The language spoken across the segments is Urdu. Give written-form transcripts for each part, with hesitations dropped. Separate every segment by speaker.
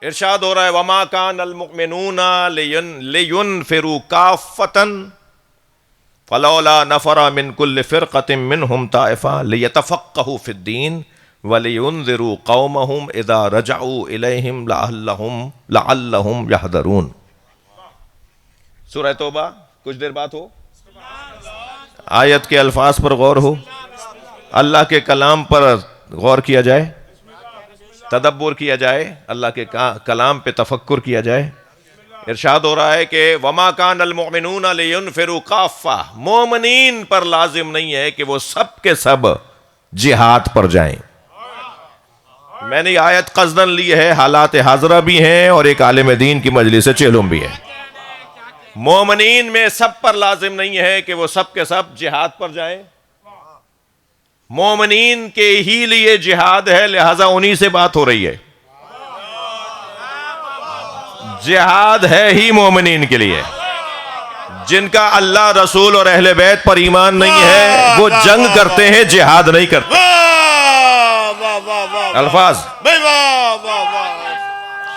Speaker 1: ارشاد ہو رہا ہے وما کان المؤمنون لینفروا کافۃ فلولا نفر من كل فرقة منهم طائفة ليتفقهوا في الدين ولينذروا قومهم اذا رجعوا اليهم لعلهم يحذرون۔ سورہ توبہ کچھ دیر بعد ہو، آیت کے الفاظ پر غور ہو، اللہ کے کلام پر غور کیا جائے، تدبر کیا جائے، اللہ کے کلام پہ تفکر کیا جائے۔ ارشاد ہو رہا ہے کہ وما کان المؤمنون لینفروا کافہ، مومنین پر لازم نہیں ہے کہ وہ سب کے سب جہاد پر جائیں۔ میں نے یہ آیت قصداً لی ہے، حالات حاضرہ بھی ہیں اور ایک عالم دین کی مجلس چہلم بھی ہے۔ مومنین میں سب پر لازم نہیں ہے کہ وہ سب کے سب جہاد پر جائیں، مومنین کے ہی لیے جہاد ہے، لہذا انہی سے بات ہو رہی ہے۔ جہاد ہے ہی مومنین کے لیے، جن کا اللہ رسول اور اہل بیت پر ایمان نہیں ہے وہ جنگ کرتے ہیں، جہاد نہیں کرتے۔ الفاظ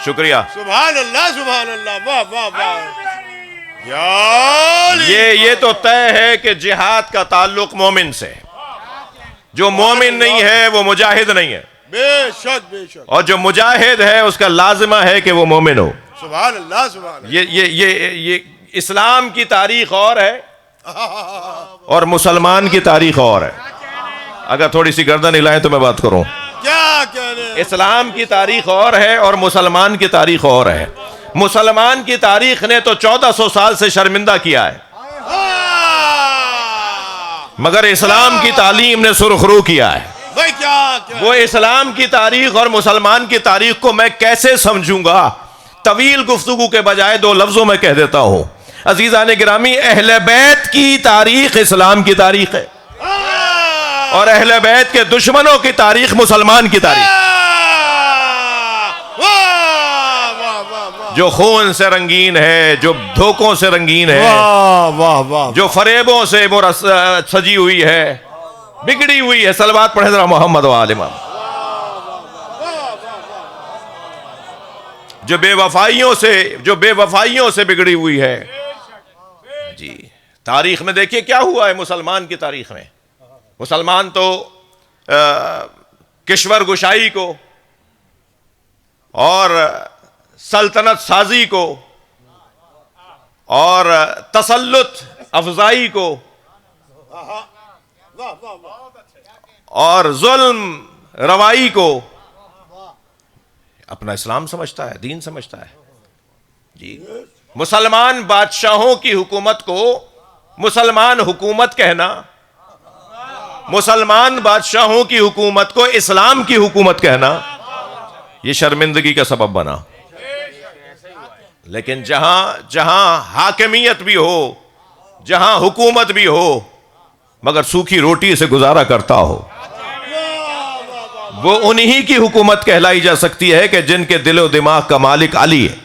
Speaker 1: شکریہ،
Speaker 2: سبحان اللہ سبحان اللہ، واہ واہ واہ۔
Speaker 1: یہ تو طے ہے کہ جہاد کا تعلق مومن سے، جو مومن نہیں ہے وہ مجاہد نہیں ہے،
Speaker 2: بے شک بے شک،
Speaker 1: اور جو مجاہد ہے اس کا لازمہ ہے کہ وہ مومن ہو۔
Speaker 2: سبحان اللہ سبحان اللہ۔
Speaker 1: یہ اسلام کی تاریخ اور ہے اور مسلمان کی تاریخ اور ہے۔ اگر تھوڑی سی گردن ہلائیں تو میں بات کروں۔
Speaker 2: کیا کہہ رہے ہیں؟
Speaker 1: اسلام کی تاریخ اور ہے اور مسلمان کی تاریخ اور ہے۔ مسلمان کی تاریخ نے تو 1400 سال سے شرمندہ کیا ہے، مگر اسلام کی تعلیم نے سرخرو کیا ہے۔
Speaker 2: بھائی کیا
Speaker 1: وہ اسلام کی تاریخ اور مسلمان کی تاریخ کو میں کیسے سمجھوں گا؟ طویل گفتگو کے بجائے 2 لفظوں میں کہہ دیتا ہوں۔ عزیزان گرامی، اہل بیت کی تاریخ اسلام کی تاریخ ہے، اور اہل بیت کے دشمنوں کی تاریخ مسلمان کی تاریخ۔ جو خون سے رنگین ہے، جو دھوکوں سے رنگین ہے،
Speaker 2: واہ واہ،
Speaker 1: جو فریبوں سے سجی ہوئی ہے، بگڑی ہوئی ہے۔ صلوات پڑھیں ذرا محمد و آل محمد۔ جو بے وفائیوں سے بگڑی ہوئی ہے۔ جی، تاریخ میں دیکھیے کیا ہوا ہے مسلمان کی تاریخ میں۔ مسلمان تو کشور گشائی کو اور سلطنت سازی کو اور تسلط افزائی کو اور ظلم روائی کو اپنا اسلام سمجھتا ہے، دین سمجھتا ہے۔ جی، مسلمان بادشاہوں کی حکومت کو مسلمان حکومت کہنا، مسلمان بادشاہوں کی حکومت کو اسلام کی حکومت کہنا، یہ شرمندگی کا سبب بنا۔ لیکن جہاں حاکمیت بھی ہو، جہاں حکومت بھی ہو، مگر سوکھی روٹی سے گزارا کرتا ہو، وہ انہی کی حکومت کہلائی جا سکتی ہے کہ جن کے دل و دماغ کا مالک علی ہے۔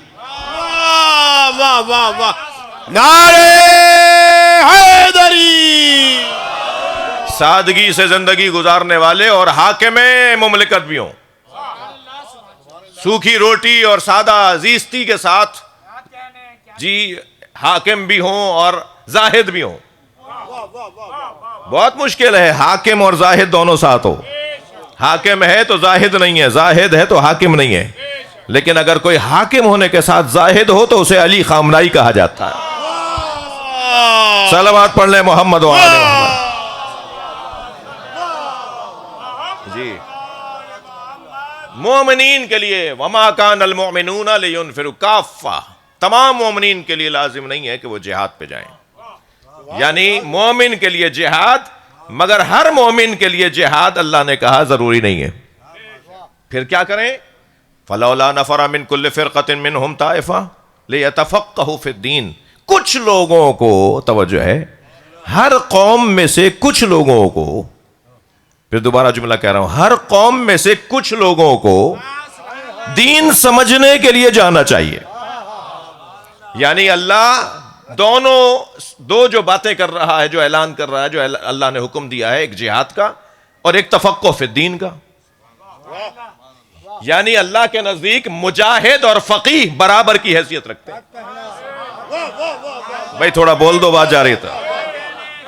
Speaker 2: واہ واہ واہ، نعرہ حیدری،
Speaker 1: سادگی سے زندگی گزارنے والے اور حاکم مملکت بھی ہوں، سوکھی روٹی اور سادہ زیستی کے ساتھ جی حاکم بھی ہوں اور زاہد بھی ہوں۔ بہت مشکل ہے حاکم اور زاہد دونوں ساتھ ہو۔ حاکم ہے تو زاہد نہیں ہے، زاہد ہے تو حاکم نہیں ہے۔ لیکن اگر کوئی حاکم ہونے کے ساتھ زاہد ہو تو اسے علی خامنائی کہا جاتا ہے۔ صلوات پڑھ لیں محمد و آل محمد۔ جی، مومنین کے لیے وما کان المؤمنون لینفروا کافہ، تمام مومنین کے لیے لازم نہیں ہے کہ وہ جہاد پہ جائیں، یعنی مومن کے لیے جہاد، مگر ہر مومن کے لیے جہاد اللہ نے کہا ضروری نہیں ہے۔ پھر کیا کریں؟ فلولا نفر من كل فرقة منهم طائفة ليتفقهوا في الدين، کچھ لوگوں کو، توجہ ہے، ہر قوم میں سے کچھ لوگوں کو، پھر دوبارہ جملہ کہہ رہا ہوں، ہر قوم میں سے کچھ لوگوں کو دین سمجھنے کے لیے جانا چاہیے۔ یعنی اللہ دو جو باتیں کر رہا ہے، جو اعلان کر رہا ہے، جو اللہ نے حکم دیا ہے، ایک جہاد کا اور ایک تفقہ فی الدین کا۔ یعنی اللہ کے نزدیک مجاہد اور فقیہ برابر کی حیثیت رکھتے ہیں. بھائی تھوڑا بول دو، بات جا رہی تھا.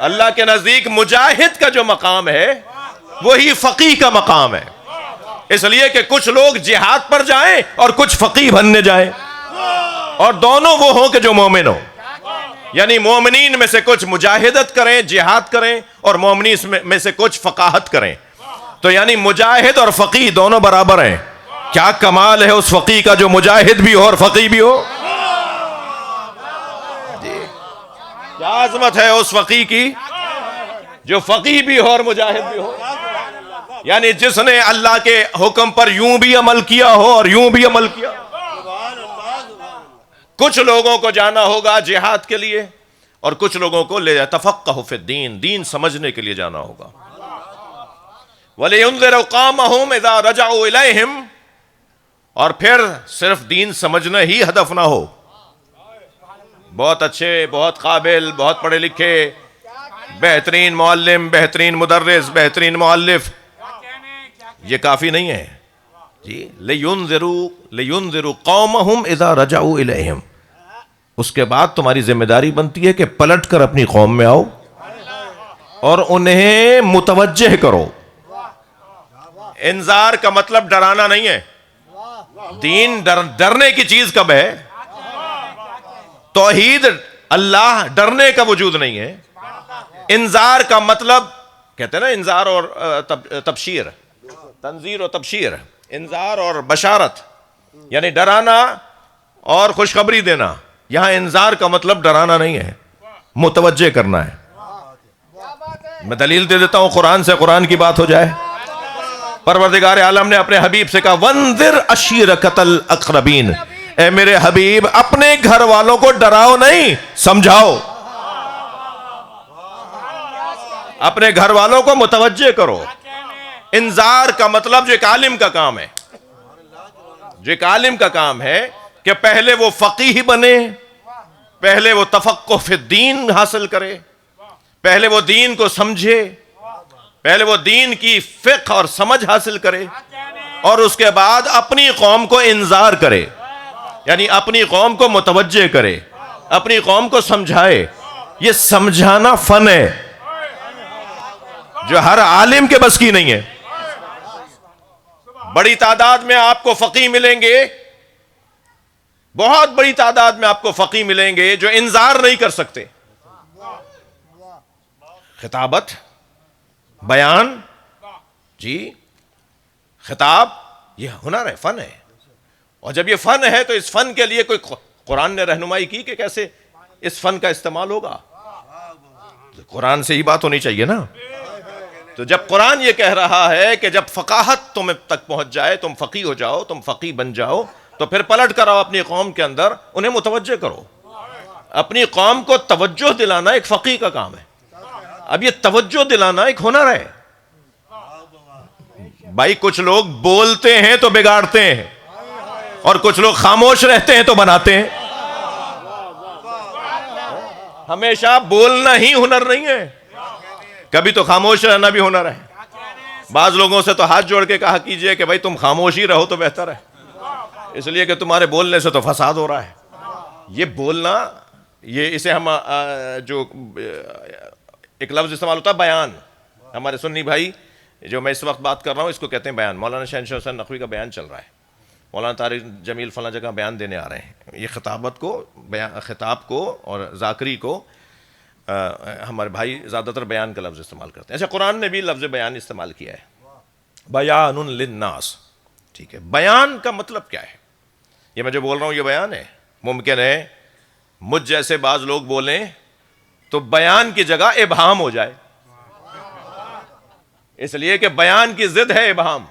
Speaker 1: اللہ کے نزدیک مجاہد کا جو مقام ہے وہی فقیہ کا مقام ہے. اس لیے کہ کچھ لوگ جہاد پر جائیں اور کچھ فقیہ بننے جائیں، اور دونوں وہ ہوں کہ جو مومن ہوں. یعنی مومنین میں سے کچھ مجاہدت کریں، جہاد کریں، اور مومنین میں سے کچھ فقاہت کریں. تو یعنی مجاہد اور فقیہ دونوں برابر ہیں. کیا کمال ہے اس فقیہ کا جو مجاہد بھی ہو اور فقیہ بھی ہو. کیا عظمت ہے اس فقیہ کی جو فقیہ بھی ہو اور مجاہد بھی ہو. یعنی جس نے اللہ کے حکم پر یوں بھی عمل کیا ہو اور یوں بھی عمل کیا. کچھ لوگوں کو جانا ہوگا جہاد کے لیے اور کچھ لوگوں کو لیتفقہوا فی الدین، دین سمجھنے کے لیے جانا ہوگا. وَلِيُنذِرَ قَوْمَهُمْ إِذَا رَجَعُوا إِلَيْهِمْ، اور پھر صرف دین سمجھنا ہی ہدف نہ ہو. بہت اچھے، بہت قابل، بہت پڑھے لکھے، بہترین معلم، بہترین مدرس، بہترین مؤلف، یہ کافی نہیں ہے جی. لِيُنذِرُوا قَوْمَهُمْ إِذَا رَجَعُوا إِلَيْهِمْ، اس کے بعد تمہاری ذمہ داری بنتی ہے کہ پلٹ کر اپنی قوم میں آؤ اور انہیں متوجہ کرو. انذار کا مطلب ڈرانا نہیں ہے. دین ڈرنے کی چیز کب ہے؟ توحید اللہ ڈرنے کا وجود نہیں ہے. انذار کا مطلب کہتے ہیں نا انذار اور تبشیر، تنذیر و تبشیر، انذار اور بشارت، یعنی ڈرانا اور خوشخبری دینا. یہاں انذار کا مطلب ڈرانا نہیں ہے، متوجہ کرنا ہے. میں دلیل دے دیتا ہوں قرآن سے، قرآن کی بات ہو جائے. پروردگار عالم نے اپنے حبیب سے کہا وَانذِرْ عَشِيرَتَكَ الْأَقْرَبِينَ، اے میرے حبیب اپنے گھر والوں کو ڈراؤ نہیں، سمجھاؤ. اپنے گھر والوں کو متوجہ کرو. انذار کا مطلب جو ایک عالم کا کام ہے، جو ایک عالم کا کام ہے کہ پہلے وہ فقیہ بنے، پہلے وہ تفقہ فی الدین حاصل کرے، پہلے وہ دین کو سمجھے، پہلے وہ دین کی فقہ اور سمجھ حاصل کرے، اور اس کے بعد اپنی قوم کو انذار کرے، یعنی اپنی قوم کو متوجہ کرے، اپنی قوم کو سمجھائے. یہ سمجھانا فن ہے جو ہر عالم کے بس کی نہیں ہے. بڑی تعداد میں آپ کو فقیہ ملیں گے، بہت بڑی تعداد میں آپ کو فقیہ ملیں گے جو انذار نہیں کر سکتے. خطابت، بیان، جی خطاب، یہ ہنر ہے، فن ہے. اور جب یہ فن ہے تو اس فن کے لیے کوئی قرآن نے رہنمائی کی کہ کیسے اس فن کا استعمال ہوگا. قرآن سے ہی بات ہونی چاہیے نا. تو جب قرآن یہ کہہ رہا ہے کہ جب فقاہت تم تک پہنچ جائے، تم فقیہ ہو جاؤ، تم فقیہ بن جاؤ، تو پھر پلٹ کر آؤ اپنی قوم کے اندر، انہیں متوجہ کرو. اپنی قوم کو توجہ دلانا ایک فقیہ کا کام ہے. اب یہ توجہ دلانا ایک ہنر ہے. بھائی کچھ لوگ بولتے ہیں تو بگاڑتے ہیں، اور کچھ لوگ خاموش رہتے ہیں تو بناتے ہیں. ہمیشہ بولنا ہی ہنر نہیں ہے، کبھی تو خاموش رہنا بھی ہنر ہے. بعض لوگوں سے تو ہاتھ جوڑ کے کہا کیجئے کہ بھائی تم خاموش ہی رہو تو بہتر ہے، اس لیے کہ تمہارے بولنے سے تو فساد ہو رہا ہے. یہ بولنا، یہ اسے ہم جو ایک لفظ استعمال ہوتا ہے بیان. ہمارے سنی بھائی جو میں اس وقت بات کر رہا ہوں اس کو کہتے ہیں بیان. مولانا شہنشاہ حسین نقوی کا بیان چل رہا ہے، مولانا طارق جمیل فلاں جگہ بیان دینے آ رہے ہیں. یہ خطابت کو، خطاب کو اور ذاکری کو ہمارے بھائی زیادہ تر بیان کا لفظ استعمال کرتے ہیں. ایسے قرآن نے بھی لفظ بیان استعمال کیا ہے، بیان للناس. ٹھیک ہے، بیان کا مطلب کیا ہے؟ یہ میں جو بول رہا ہوں یہ بیان ہے. ممکن ہے مجھ جیسے بعض لوگ بولیں تو بیان کی جگہ ابہام ہو جائے، اس لیے کہ بیان کی ضد ہے ابہام.